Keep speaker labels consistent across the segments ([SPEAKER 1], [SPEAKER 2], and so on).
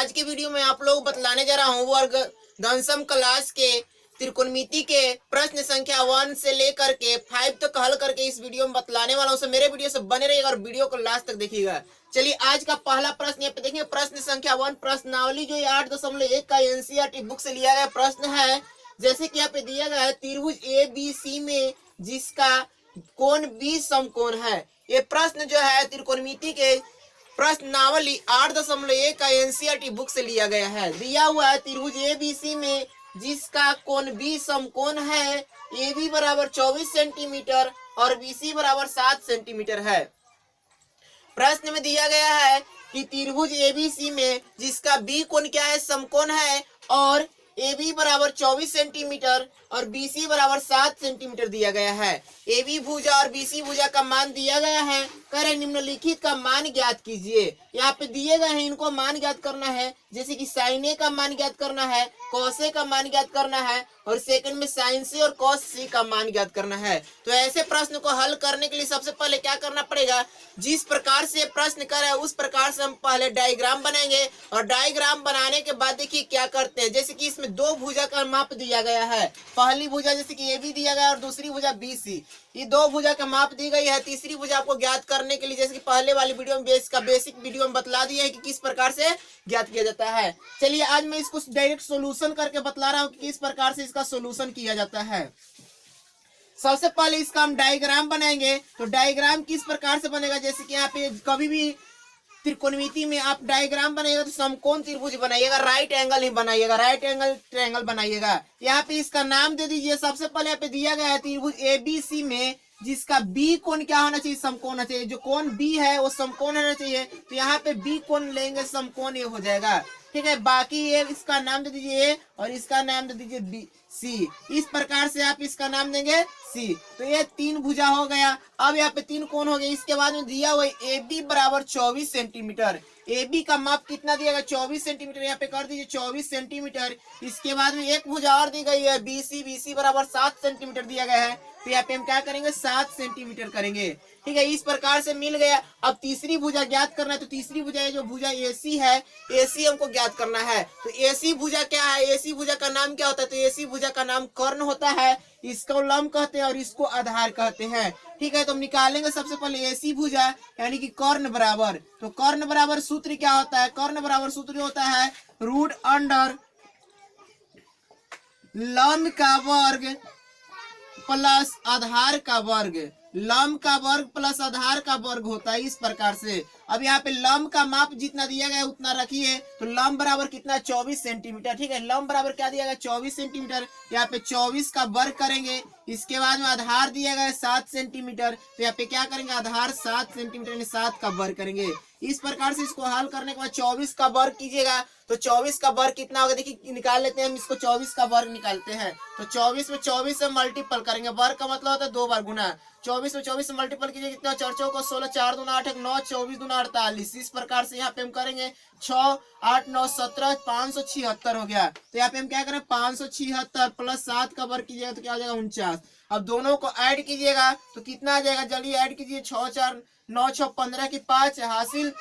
[SPEAKER 1] आज के वीडियो में आप लोग बतलाने जा रहा हूँ वर्ग दशम क्लास के त्रिकोणमिति के प्रश्न संख्या 1 से लेकर के 5 तक हल करके इस वीडियो में बतलाने वाला हूँ। तो मेरे वीडियो से बने रहिएगा और वीडियो को लास्ट तक देखिएगा। चलिए आज का पहला प्रश्न यहाँ पे देखिए, प्रश्न संख्या 1 प्रश्नावली जो 8.1 का एनसीईआरटी बुक से लिया गया प्रश्न है। जैसे कि यहाँ पे दिया गया है त्रिभुज ABC में जिसका कोण B समकोण है। ये प्रश्न जो है त्रिकोणमिति के प्रश्नावली 8.1 का एनसीईआरटी बुक से लिया गया है। दिया हुआ है त्रिभुज ABC में जिसका कोण B समकोण है। AB बराबर 24 सेंटीमीटर और BC बराबर 7 सेंटीमीटर है। प्रश्न में दिया गया है कि त्रिभुज ABC में जिसका B कोण क्या है, समकोण है, और AB बराबर 24 सेंटीमीटर और BC बराबर 7 सेंटीमीटर दिया गया है। AB भुजा और BC भुजा का मान दिया गया है। कह रहे निम्नलिखित का मान ज्ञात कीजिए। यहाँ पे दिए गए हैं, इनको मान ज्ञात करना है। जैसे कि साइन A का मान ज्ञात करना है, कॉस A का मान ज्ञात करना है, और सेकंड में साइन C और कॉस C का मान ज्ञात करना है। तो ऐसे प्रश्न को हल करने के लिए सबसे पहले क्या करना पड़ेगा, जिस प्रकार से प्रश्न कर रहे हैं उस प्रकार से हम पहले डायग्राम बनाएंगे। और डायग्राम बनाने के बाद देखिए क्या करते हैं। जैसे कि इसमें दो भुजा का माप दिया गया है। पहली भुजा जैसे कि AB दिया गया और दूसरी भुजा BC। ये दो भुजा का माप दी गई है। तीसरी भुजा आपको ज्ञात करने के लिए जैसे कि पहले वाली वीडियो में बेसिक वीडियो में बतला दिया है कि किस प्रकार से ज्ञात किया जाता है। चलिए आज मैं इसको डायरेक्ट सोल्यूशन करके बतला रहा हूँ कि किस प्रकार से इसका सोल्यूशन किया जाता है। सबसे पहले इसका हम डायग्राम बनाएंगे। तो डायग्राम किस प्रकार से बनेगा, जैसे कि यहाँ पे कभी भी त्रिकोणमिति में आप डायग्राम बनाइएगा तो समकोण त्रिभुज बनाइएगा, राइट एंगल ही बनाइएगा, राइट एंगल ट्रायंगल बनाइएगा। यहाँ पे इसका नाम दे दीजिए। सबसे पहले यहाँ पे दिया गया है त्रिभुज ABC में जिसका B कोण क्या होना चाहिए, समकोण होना चाहिए। जो कोण B है वो समकोण होना चाहिए। तो यहाँ पे B कोण लेंगे, समकोण ये हो जाएगा। ठीक है, बाकी ये इसका नाम दे दीजिए A और इसका नाम दे दीजिए BC। इस प्रकार से आप इसका नाम देंगे C। तो ये तीन भुजा हो गया। अब यहाँ पे तीन कोण हो गए। इसके बाद में दिया हुआ AB बराबर 24 सेंटीमीटर। AB का माप कितना दिया गया, 24 सेंटीमीटर। यहाँ पे कर दीजिए 24 सेंटीमीटर। इसके बाद में एक भुजा और दी गई है BC बराबर 7 सेंटीमीटर दिया गया है। तो यहाँ पे हम क्या करेंगे, 7 सेंटीमीटर करेंगे। ठीक है, इस प्रकार से मिल गया। अब तीसरी भुजा ज्ञात करना है। तो तीसरी भुजा जो भुजा AC है, AC हमको ज्ञात करना है। तो AC भुजा क्या है, AC भुजा का नाम क्या होता है, तो AC भुजा का नाम कर्ण होता है। इसको लंब कहते हैं और इसको आधार कहते हैं। ठीक है, तो हम निकालेंगे सबसे पहले AC भुजा यानी कि कर्ण बराबर। तो कर्ण बराबर सूत्र क्या होता है, कर्ण बराबर सूत्र होता है रूट अंडर लंब का वर्ग प्लस आधार का वर्ग। लंब का वर्ग प्लस आधार का वर्ग होता है इस प्रकार से। अब यहाँ पे लंब का माप जितना दिया गया है उतना रखिए। तो लंब बराबर कितना, 24 सेंटीमीटर। ठीक है, लंब बराबर क्या दिया गया, 24 सेंटीमीटर। यहाँ पे 24 का वर्ग करेंगे। इसके बाद में आधार दिया गया है 7 सेंटीमीटर। तो यहाँ पे क्या करेंगे, आधार 7 सेंटीमीटर यानी 7 का वर्ग करेंगे। इस प्रकार से इसको हल करने के बाद 24 का वर्ग कीजिएगा। तो 24 का वर्ग कितना होगा, देखिए निकाल लेते हैं हम इसको। 24 का वर्ग निकालते हैं तो 24 में 24 से मल्टीपल करेंगे। वर्ग का मतलब होता है 2 बार गुना। 24 में 24 से मल्टीपल कीजिए, कितना, 4 चौको 16, 4 दूना 8, 9, 24 दूना 48। इस प्रकार से यहाँ पे हम करेंगे 6, 8, 9, 17, 576 हो गया। तो यहाँ पे हम क्या करें, 576 प्लस 7 का वर्ग कीजिएगा तो क्या हो जाएगा, 49। अब दोनों को ऐड कीजिएगा तो कितना आ जाएगा, जल्दी ऐड कीजिए। 6 4 9 6 15 की 5 हासिल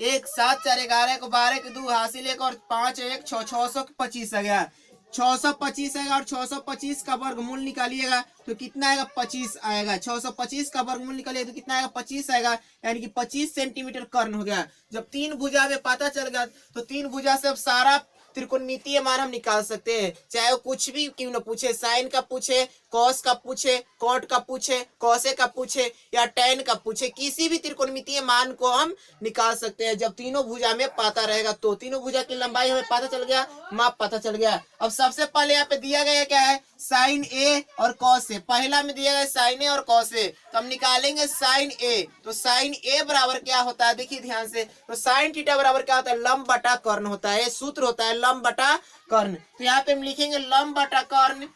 [SPEAKER 1] 1, 7 4 11 को 12 के 2 हासिल 1 और 5 1 6 625 आ गया। 625 आएगा और 625 का वर्गमूल निकालिएगा तो कितना आएगा, 25 आएगा। 625 का वर्गमूल निकालिएगा तो कितना आएगा, 25 आएगा। यानी कि 25 सेंटीमीटर कर्ण हो गया। जब तीन भुजा में पता चल गया तो तीन भुजा से अब सारा त्रिकोणमितीय मान हम निकाल सकते हैं। चाहे वो कुछ भी क्यों न पूछे, साइन का पूछे, कॉस का पूछे, कॉट का पूछे, कॉसे का पूछे या टैन का पूछे, किसी भी त्रिकोणमितीय मान को हम निकाल सकते हैं जब तीनों भुजा में पता रहेगा। तो तीनों भुजा की लंबाई हमें पता चल गया, माप पता चल गया। अब सबसे पहले यहाँ पे दिया गया क्या है, साइन A और कॉस A। पहला में दिया गया साइन A और कॉस A। तो हम निकालेंगे साइन A। तो साइन A बराबर क्या होता है, देखिए ध्यान से। तो साइन थीटा बराबर क्या होता है, लंब बटा कर्ण होता है। सूत्र होता है लंब बटा कर्ण। तो यहाँ पे हम लिखेंगे लंब बटा कर्ण,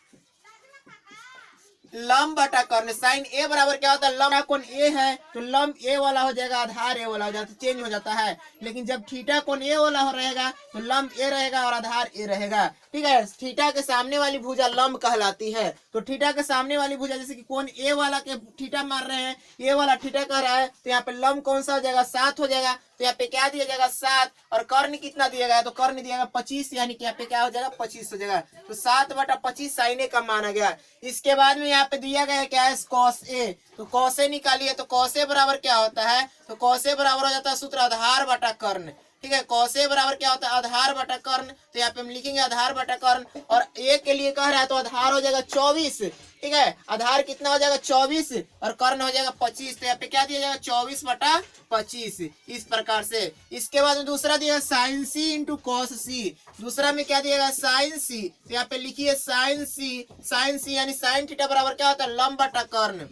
[SPEAKER 1] लंब बटा कर्ण। साइन A बराबर क्या होता है, लंब कोण A है तो लंब A वाला हो जाएगा, आधार A वाला हो जाता है, चेंज हो जाता है। लेकिन जब थीटा कोण A वाला हो रहेगा तो लंब A रहेगा और आधार A रहेगा। ठीक है, थीटा के सामने वाली भुजा लंब कहलाती है। तो थीटा के सामने वाली भुजा जैसे कि कोण A वाला के थीटा मार रहे हैं, A वाला थीटा कह रहा है, तो यहाँ पे लंब कौन सा हो जाएगा, 7 हो जाएगा। तो यहाँ पे क्या दिया जाएगा 7, और कर्ण कितना दिया गया, तो कर्ण दिया गया 25, यानी कि यहाँ पे क्या हो जाएगा 25 हो जाएगा। तो 7/25 साइन ए का मान आ गया। इसके बाद में यहाँ पे दिया गया क्या है कॉस ए, तो कॉस ए निकालिए, तो कॉस ए बराबर क्या होता है, तो कॉस ए बराबर हो जाता है सूत्र आधार बटा कर्ण। ठीक है, कॉस ए बराबर क्या होता है आधार बटा कर्ण, तो यहाँ पे हम लिखेंगे आधार बटा कर्ण, और ए के लिए कह रहा है तो आधार हो जाएगा 24। ठीक है, आधार कितना हो जाएगा 24 और कर्ण हो जाएगा 25, तो यहाँ पे क्या दिया जाएगा 24/25 इस प्रकार से। इसके बाद में दूसरा दिया साइन सी इंटू कॉस सी, दूसरा में क्या दिएगा साइन सी, तो यहाँ पे लिखिए साइन सी यानी साइन थीटा बराबर क्या होता है लंब बटा कर्ण,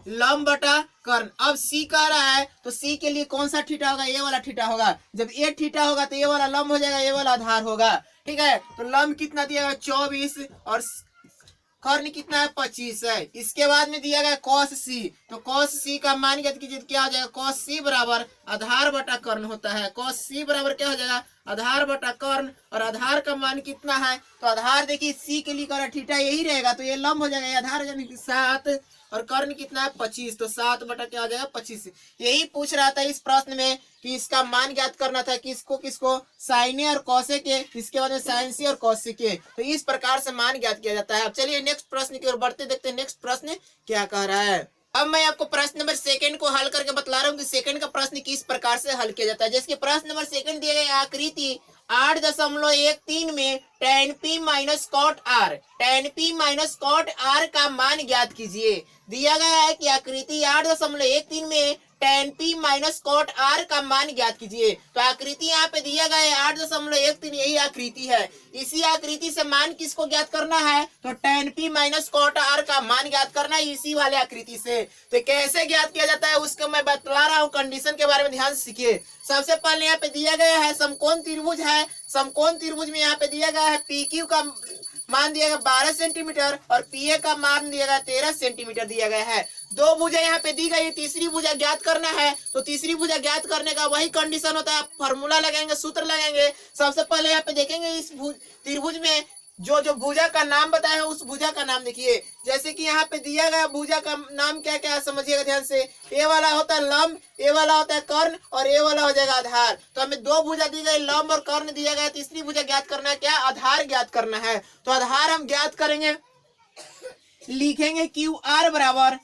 [SPEAKER 1] लंब बटा कर्ण। अब सी कह रहा है तो सी के लिए कौन सा थीटा होगा, ये वाला थीटा होगा। जब ये थीटा होगा तो ये वाला लंब हो जाएगा, ये वाला आधार होगा। ठीक है, तो लंब कितना दिया गया 24 और कर्ण कितना है 25 है। इसके बाद में दिया गया कॉस सी, तो कॉस सी का मान ज्ञात कीजिए क्या हो जाएगा, कॉस सी बराबर आधार बटा कर्ण होता है। कॉस सी बराबर क्या हो जाएगा आधार बटा कर्ण, और आधार का मान कितना है, तो आधार देखिए सी के लिए कह थीटा यही रहेगा, तो ये लंब हो जाएगा, आधार यानी कि 7 और कर्ण कितना है 25, तो 7 बटा क्या हो जाएगा 25। यही पूछ रहा था इस प्रश्न में कि इसका मान ज्ञात करना था, किसको साइन ए और कॉसे के, इसके बाद में साइन सी और कॉस सी के, तो इस प्रकार से मान ज्ञात किया जाता है। अब चलिए नेक्स्ट प्रश्न की ओर बढ़ते, देखते हैं नेक्स्ट प्रश्न क्या कह रहा है। अब मैं आपको प्रश्न नंबर 2 को हल करके बतला रहा हूँ कि 2 का प्रश्न किस प्रकार से हल किया जाता है। जैसे प्रश्न नंबर 2 दिया गया आकृति 8.13 में tan p minus cot R, tan p minus cot R का मान ज्ञात कीजिए। दिया गया है कि आकृति 8.13 में tan p minus cot R का मान ज्ञात कीजिए। तो आकृति यहाँ पे दिया गया है 8.13, यही आकृति है। इसी आकृति से मान किसको ज्ञात करना है, तो tan p minus cot R का मान ज्ञात करना है इसी वाले आकृति से। तो कैसे ज्ञात किया जाता है उसको मैं बतला रहा हूँ, कंडीशन के बारे में ध्यान से सीखिए। सबसे पहले यहाँ पे दिया गया है समकोण त्रिभुज है, समकोण त्रिभुज में यहाँ पे दिया गया है पी क्यू का मान दिया गया 12 सेंटीमीटर और पी ए का मान दिया गया 13 सेंटीमीटर दिया गया है। दो भुजा यहाँ पे दी गई, तीसरी भुजा ज्ञात करना है। तो तीसरी भुजा ज्ञात करने का वही कंडीशन होता है, फॉर्मूला लगाएंगे, सूत्र लगाएंगे। सबसे पहले यहाँ पे देखेंगे इस त्रिभुज में जो भुजा का नाम बताया है उस भुजा का नाम देखिए। जैसे कि यहाँ पे दिया गया भुजा का नाम क्या क्या है समझिएगा ध्यान से। ए वाला होता है लंब, ए वाला होता है कर्ण और ए वाला हो जाएगा आधार। तो हमें दो भुजा दी गई, लंब और कर्ण दिया गया, तीसरी भुजा ज्ञात करना है क्या, आधार ज्ञात करना है। तो आधार हम ज्ञात करेंगे, लिखेंगे क्यू आर बराबर,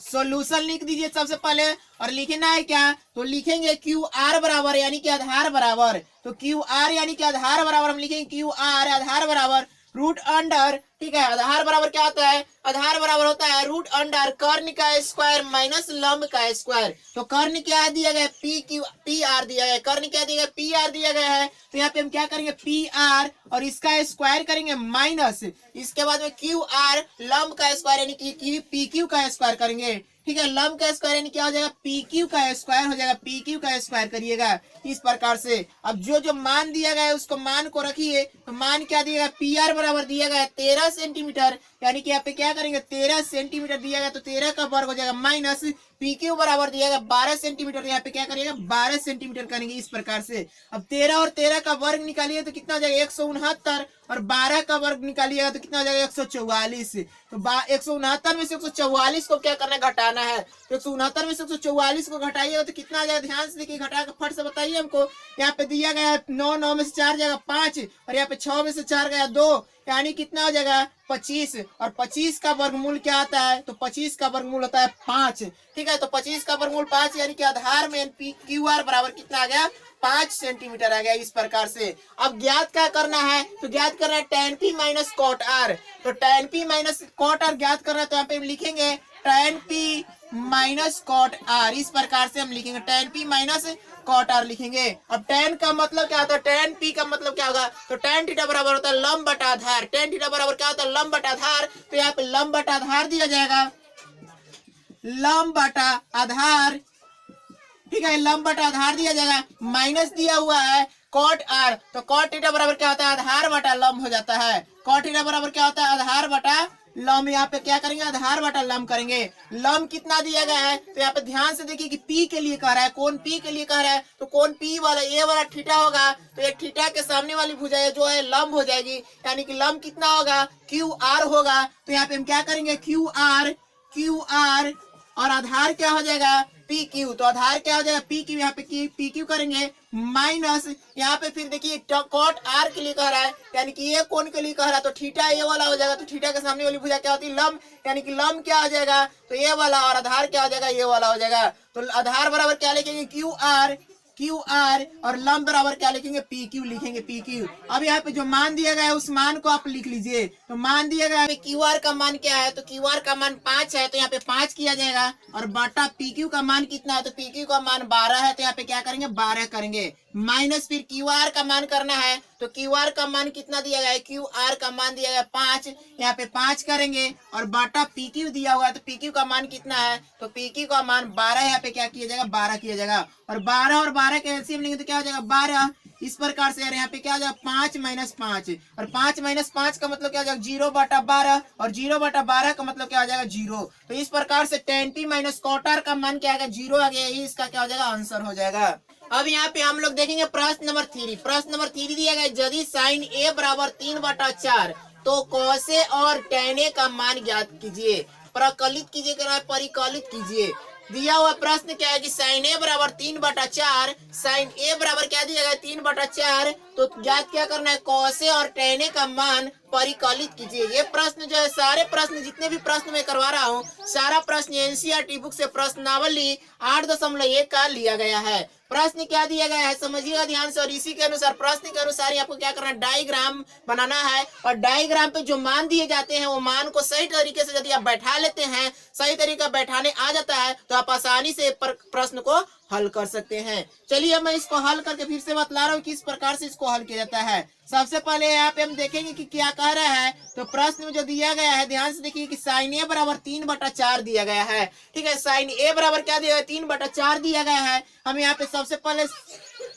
[SPEAKER 1] सॉल्यूशन लिख दीजिए सबसे पहले, और लिखना है क्या, तो लिखेंगे क्यू आर बराबर यानी कि आधार बराबर, तो क्यू आर यानी कि आधार बराबर हम लिखेंगे क्यू आर आधार बराबर रूट अंडर, ठीक है। आधार बराबर क्या होता है, आधार बराबर होता है रूट अंडर कर्ण का स्क्वायर माइनस लंब का स्क्वायर। तो कर्ण क्या दिया गया, पी आर दिया गया, कर्ण क्या दिया गया, पी आर दिया गया है। तो यहाँ पे हम क्या करेंगे पी आर और इसका स्क्वायर करेंगे माइनस, इसके बाद में क्यू आर लंब का स्क्वायर यानी कि पी क्यू का स्क्वायर करेंगे, ठीक है। लंब का स्क्वायर यानी क्या हो जाएगा, पी क्यू का स्क्वायर हो जाएगा, पी क्यू का स्क्वायर करिएगा इस प्रकार से। अब जो मान दिया गया है उसको मान को रखिए, तो मान क्या दिया गया, पी आर बराबर दिया गया 13 सेंटीमीटर, यानी कि यहाँ पे क्या करेंगे 13 सेंटीमीटर दिया गया, तो 13 का वर्ग हो जाएगा माइनस पी क्यू बराबर दिया गया 12 सेंटीमीटर, यहाँ पे क्या करिएगा 12 सेंटीमीटर करेंगे इस प्रकार से। अब 13 और 13 का वर्ग निकालिए तो कितना हो जाएगा 169, और 12 का वर्ग निकालिएगा तो कितना हो जाएगा 144। तो 169 में से 144 को क्या करना है, घटाना है। तो 169 में से 144 को घटाइएगा तो कितना आ जाएगा, ध्यान से देखिए, घटा कर फट से बताइए हमको। यहाँ पे दिया गया है 9 में से 4 जाएगा 5, और यहाँ पे 6 में से 4 गया 2, यानी कितना हो जाएगा 25। और 25 का वर्गमूल क्या आता है, तो 25 का वर्गमूल होता है 5, ठीक है। तो 25 का वर्गमूल 5 यानी कि आधार में पी क्यू आर बराबर कितना आ गया, 5 सेंटीमीटर आ गया इस प्रकार से। अब ज्ञात क्या करना है, तो ज्ञात करना है tan p minus cot R. तो tan p minus cot R ज्ञात करना है, तो यहाँ पे हम लिखेंगे tan p minus cot R, इस प्रकार से हम लिखेंगे tan p minus cot R लिखेंगे। अब tan का मतलब क्या होता है, tan p का मतलब क्या होगा, तो tan थीटा बराबर होता है लंब बटा आधार। tan थीटा बराबर क्या होता है, लंब बटा आधार। तो यहाँ पे लंब बटा आधार दिया जाएगा, लंब बटा आधार, ठीक है, लंब बटा आधार दिया जाएगा, माइनस दिया हुआ है कॉट आर। तो कॉट थीटा बराबर क्या होता है, आधार बटा लंब हो जाता है। कॉट थीटा बराबर क्या होता है, आधार बटा लंब। यहाँ पे क्या करेंगे, आधार बटा लंब करेंगे। लंब कितना दिया गया है, तो यहाँ पे ध्यान से देखिए कि पी के लिए कह रहा है, कौन पी के लिए कह रहा है, तो कौन पी वाला, ए वाला थीटा होगा। तो ये थीटा के सामने वाली भुजा जो है लंब हो जाएगी, यानी कि लंब कितना होगा, क्यू आर होगा। तो यहाँ पे हम क्या करेंगे, क्यू आर और आधार क्या हो जाएगा पी क्यू। तो आधार क्या हो जाएगा पी क्यू, यहाँ पे पी क्यू करेंगे माइनस, यहाँ पे फिर देखिए कॉट आर के लिए कह रहा है, यानी कि ये कोण के लिए कह रहा है, तो थीटा ये वाला हो जाएगा। तो थीटा के सामने वाली भुजा क्या होती है लंब, यानी कि लंब क्या हो जाएगा तो ये वाला, और आधार क्या हो जाएगा ये वाला हो जाएगा। तो आधार बराबर क्या लिखेंगे क्यू आर और लंब बराबर क्या लिखेंगे पी क्यू लिखेंगे पी क्यू। अब यहाँ पे जो मान दिया गया है उस मान को आप लिख लीजिए। तो मान दिया गया है क्यू आर का मान क्या है, तो क्यू आर का मान 5 है, तो यहाँ पे 5 किया जाएगा, और बाटा पी क्यू का मान कितना है, तो पी क्यू का मान 12 है, तो यहाँ पे क्या करेंगे 12 करेंगे, माइनस फिर क्यू आर का मान करना है। तो क्यू आर का मान कितना दिया गया है, क्यू आर का मान दिया गया 5, यहाँ पे 5 करेंगे, और बाटा पी क्यू दिया हुआ है, तो पी क्यू का मान कितना है, तो पी क्यू का मान 12, यहाँ पे क्या किया जाएगा 12 किया जाएगा, और 12 और 12 के एलसीएम लेंगे तो क्या हो जाएगा 12। इस प्रकार से यहाँ पे क्या हो जाएगा 5 माइनस 5, और 5 माइनस 5 का मतलब क्या हो जाएगा 0/12, और 0/12 का मतलब क्या हो जाएगा 0। तो इस प्रकार से tan p minus cot r का मान क्या आएगा 0 आ गया, यही इसका क्या हो जाएगा आंसर हो जाएगा। अब यहाँ पे हम लोग देखेंगे प्रश्न नंबर 3। प्रश्न नंबर 3 दिया गया यदि साइन a बराबर 3/4 तो cos a और tan a का मान ज्ञात कीजिए। प्रकलित कीजिए परिकलित कीजिए। दिया हुआ प्रश्न क्या है कि साइन ए बराबर 3/4, साइन ए बराबर क्या दिया गया 3/4, तो ज्ञात क्या करना है cos a और tan a का मान परिकलित कीजिए। ये प्रश्न जो है सारे प्रश्न जितने भी प्रश्न मैं करवा रहा हूँ सारा प्रश्न एनसीईआरटी बुक से प्रश्नावली 8.1 का लिया गया है। प्रश्न क्या दिया गया है समझिएगा ध्यान से, और इसी के अनुसार प्रश्न के अनुसार आपको क्या करना है डायग्राम बनाना है, और डायग्राम पे जो मान दिए जाते हैं वो मान को सही तरीके से यदि आप बैठा लेते हैं, सही तरीका बैठाने आ जाता है तो आप आसानी से प्रश्न को हल कर सकते हैं। चलिए मैं इसको हल करके फिर से बतला रहा हूँ किस प्रकार से इसको हल किया जाता है। सबसे पहले यहाँ पे हम देखेंगे कि क्या कह रहा है। तो प्रश्न में जो दिया गया है ध्यान से देखिए कि साइन ए बराबर 3/4 दिया गया है। ठीक है, साइन ए बराबर क्या दिया गया 3/4 दिया गया है। हम यहाँ पे सबसे पहले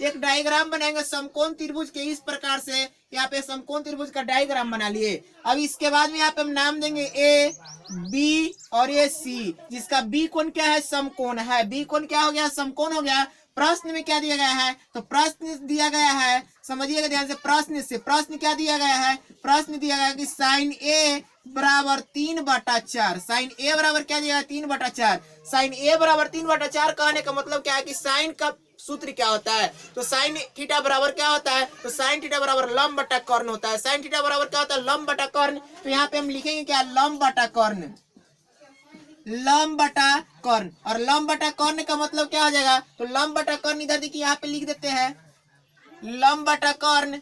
[SPEAKER 1] एक डायग्राम बनाएंगे समकोण त्रिभुज के, इस प्रकार से यहाँ पे समकोण त्रिभुज का डायग्राम बना लिए। अब इसके बाद में यहाँ पे हम नाम देंगे ए बी और ए सी, जिसका बी कोण क्या है समकोण है, बी कोण क्या हो गया समकोण हो गया। प्रश्न में क्या दिया गया है, तो प्रश्न दिया गया है समझिएगा ध्यान से, प्रश्न क्या दिया गया है, प्रश्न दिया गया कि साइन ए बराबर 3/4, साइन ए बराबर क्या दिया है 3/4। साइन ए बराबर 3/4 कहने का मतलब क्या है कि साइन का सूत्र क्या होता है, तो साइन थीटा बराबर क्या होता है, तो साइन थीटा बराबर लंब बटा कर्ण होता है। साइन थीटा बराबर क्या होता है लंब बटा कर्ण। तो यहाँ पे हम लिखेंगे क्या लंब बटा कर्ण, लंब बटा कर्ण, और लंब बटा कर्ण का मतलब क्या हो जाएगा, तो लंब बटा कर्ण इधर देखिए यहाँ पे लिख देते हैं लंब बटा कर्ण।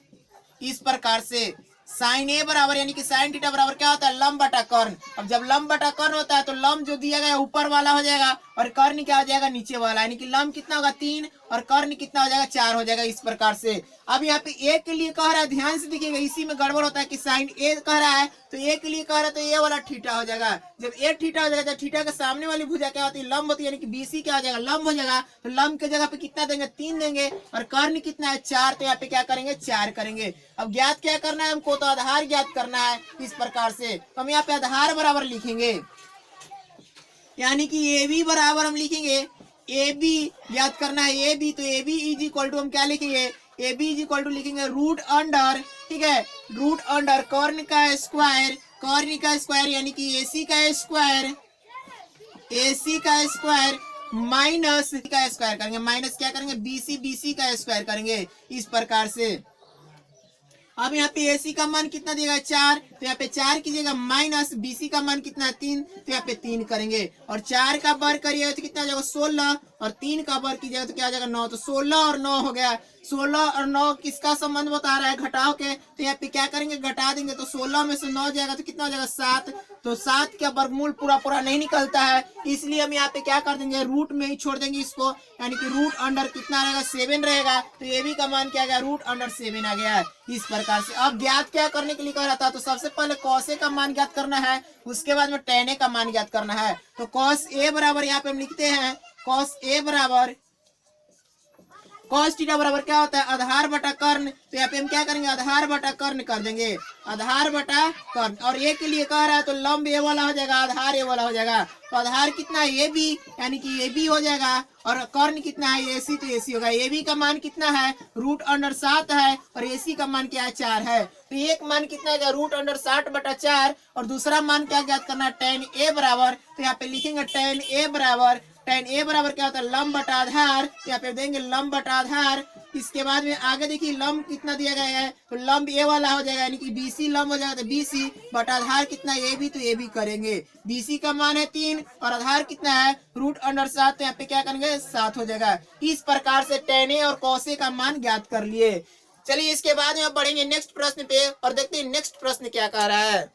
[SPEAKER 1] इस प्रकार से साइन ए बराबर यानी कि साइन थीटा बराबर क्या होता है लंब बटा कर्ण। अब जब लंब बटा कर्ण होता है तो लंब जो दिया गया ऊपर वाला हो जाएगा और कर्ण क्या हो जाएगा नीचे वाला, यानी कि लंब कितना होगा 3 और कर्ण कितना हो जाएगा 4 हो जाएगा। इस प्रकार से अब यहाँ पे ए के लिए कह रहा है, ध्यान से देखिएगा इसी में गड़बड़ होता है कि साइन ए कह रहा है तो ए के लिए कह रहा है तो ये वाला थीटा हो जाएगा। जब ए थीटा हो जाएगा, जब थीटा के सामने वाली भुजा क्या होती है लंब होती है, यानी कि बीसी क्या हो जाएगा लंब हो जाएगा। तो लंब के जगह पे कितना देंगे 3 देंगे, और कर्ण कितना है 4, तो यहाँ पे क्या करेंगे 4 करेंगे। अब ज्ञात क्या करना है हमको, तो आधार ज्ञात करना है। इस प्रकार से हम यहाँ पे आधार बराबर लिखेंगे, यानी कि ए बी बराबर हम लिखेंगे ए बी ज्ञात करना है ए बी, तो A B is equal to हम क्या लिखेंगे A B is equal to लिखेंगे रूट अंडर, ठीक है रूट अंडर कर्ण का स्क्वायर यानी कि एसी का स्क्वायर माइनस का स्क्वायर करेंगे, माइनस क्या करेंगे बीसी का स्क्वायर करेंगे। इस प्रकार से अब यहाँ पे एसी का मान कितना देगा 4, तो यहाँ पे 4 कीजिएगा माइनस बीसी का मान कितना है 3, तो यहाँ पे 3 करेंगे, और 4 का वर्ग करिएगा तो कितना हो जाएगा 16, और 3 का वर्ग कीजिएगा तो क्या हो जाएगा 9, तो 16 और 9 हो गया। 16 और 9 किसका संबंध बता रहा है घटाओ के, तो यहाँ पे क्या करेंगे घटा देंगे, तो 16 में से 9 जाएगा तो कितना हो जाएगा 7, तो 7 का वर्गमूल पूरा नहीं निकलता है, इसलिए हम यहाँ पे क्या कर देंगे रूट में ही छोड़ देंगे इसको, यानी कि रूट अंडर कितना रहेगा 7 रहेगा। तो ये भी का मान क्या गया रूट अंडर 7 आ गया है। इस प्रकार से अब ज्ञात क्या करने के लिए कह रहा था, तो सबसे पहले cos a का मान ज्ञात करना है, उसके बाद में tan a का मान ज्ञात करना है। तो cos a बराबर यहाँ पे हम लिखते हैं cos a बराबर cos थीटा बराबर क्या होता है, आधार बटा कर्ण। तो यहाँ पे हम क्या करेंगे, आधार बटा कर्ण कर देंगे, आधार बटा कर्ण। और ए के लिए कह रहा है तो लंब ए वाला हो जाएगा, आधार ए वाला हो जाएगा। तो आधार कितना है, ए बी, यानी कि ए बी हो जाएगा। और कर्ण कितना है, ए सी, तो ए सी होगा। ए बी का मान कितना है, √7 है, और ए सी का मान क्या है, 4 है। तो एक मान कितना है, √60/4। और दूसरा मान क्या ज्ञात करना है, tan ए बराबर, तो यहाँ पे लिखेंगे tan ए बराबर, tan ए बराबर क्या होता है, लंब बटा आधार। यहाँ पे देंगे लंब बटा आधार। इसके बाद में आगे देखिए लंब कितना दिया गया है, तो लंब ए वाला हो जाएगा, यानी कि बीसी लंब हो जाएगा, तो बीसी बटा आधार कितना ए बी, तो ए बी करेंगे। बीसी का मान है 3 और आधार कितना है √7, तो यहाँ पे क्या करेंगे 7 हो जाएगा। इस प्रकार से tan ए और cos ए का मान ज्ञात कर लिए। चलिए इसके बाद में बढ़ेंगे नेक्स्ट प्रश्न पे और देखते हैं नेक्स्ट प्रश्न क्या कह रहा है।